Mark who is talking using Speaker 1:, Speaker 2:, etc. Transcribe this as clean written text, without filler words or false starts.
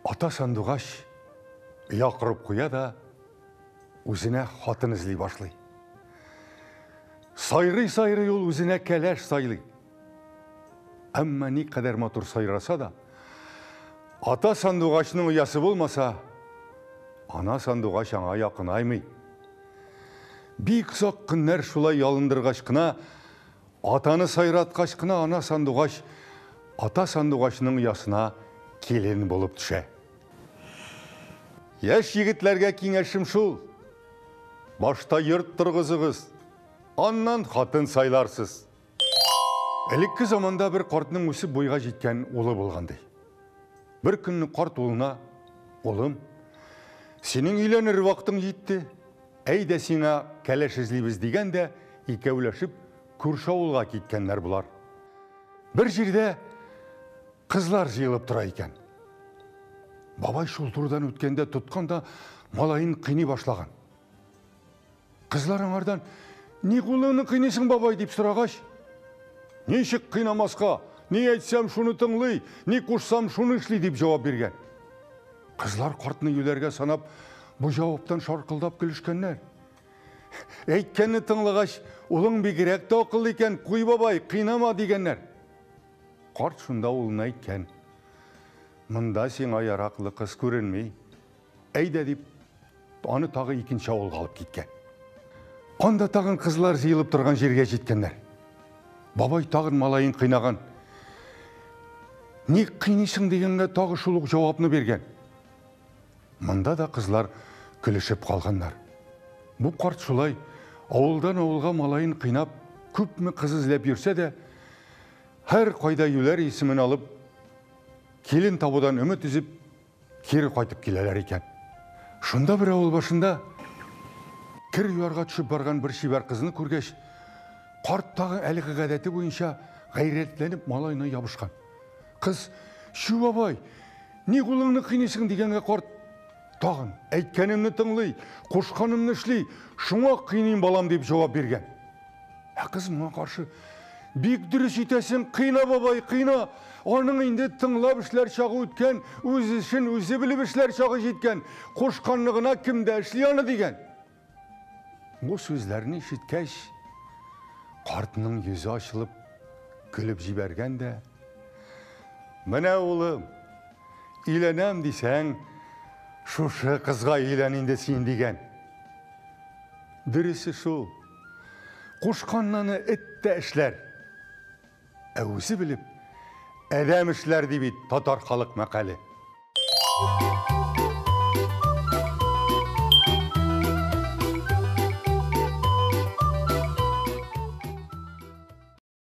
Speaker 1: Ата сандуғаш яқырып қоя да, өзіне хатын ізлей башлай. Сайрый-сайрый ол өзіне кәләш сайлай. Әмма не қадар матур сайраса да, ата сандуғашының ұясы болмаса, ана сандуғаш аңа яқын аймай. Бик ұзақ күннер шулай ялындырғаш қына, атаны сайратқаш қына ана сандуғаш, ата сандуғашының ұясына келен болып түші. Яш егітлерге кеңешім шул. Башта йырт тұрғызығыз, аннан хатын сайларсыз. Әлеккі заманда бір қартының өсіп бойға жеткен олы болғандай. Бір күнні қарт олына, олым, сенің үйленір вақтың жетті, әйді сеңа кәләш ізлейбіз деген де, екеулешіп көрші ауылға кеткенлер бұлар. Бір жерде қызлар жиылып тұра екен. Бабай шул тұрдан өткенде тұтқанда малайын қини башлаған. Қызлар аңардан, не қолыңны қинесің бабай деп сұрағаш. Нешік қинамасқа, не айтсам шуны тыңлай, не қошсам шуны ішлей деп жауап берген. Қызлар қартыны үйлерге санап, бұл жауаптан шарқылдап күлішкенлер. Әйткенні тыңлығаш, ұлың бекерек те ақылды екен, қой бабай, қинама дегенлер. Қарт шында ұлына айткен. Мұнда сен аяр-ақылы қыз көрінмей, әйді деп, аны тағы екінші ауылға алып кеткен. Анда тағын қызлар жиылып тұрған жерге жеткенлер. Бабай тағын малайын қинаған. Не қинесің дегенге тағы шулық жауапны берген. Мұнда да қызлар күлішіп қалғандар. Бұл қарт шулай, ауылдан ауылға малайын қинап, көпмі қыз ізлеп жүрсе де, әр қайда үйлер есімін алып, келін табудан үміт үзіп, кері қайтып келелер екен. Шында бір ауыл башында кір ұярға түшіп барған бір шибар қызыны көргеш, қарттағы әлігі ғадеті бойынша ғайретленіп малайына ябышқан. Қыз, шу бабай, не қолыңны қинесің дегенге қарт, тағын, әйткенімні тыңлай, қошқанымны ішлей, шуңа қинейін балам деп жауап берген. Қыз мұна қаршы, бек дұрыс етесің, қина бабай, қина. Оның енді тыңлап ішлер шағы өткен, өз ішін өзі біліп ішлер шағы жеткен, қошқанлығына кімді ішлей аны деген. Бұл сөздерін ешіткәш, қартының yüzі ашылып, күліп жіберген де, «Міне ұлым, үйленем десең, шушы қызға үйленінде сен деген». Дұрысы шул, қошқанланы әтті ішлер, әуісі біліп, әдәм ішлер дейбет татар халық мәқәлі.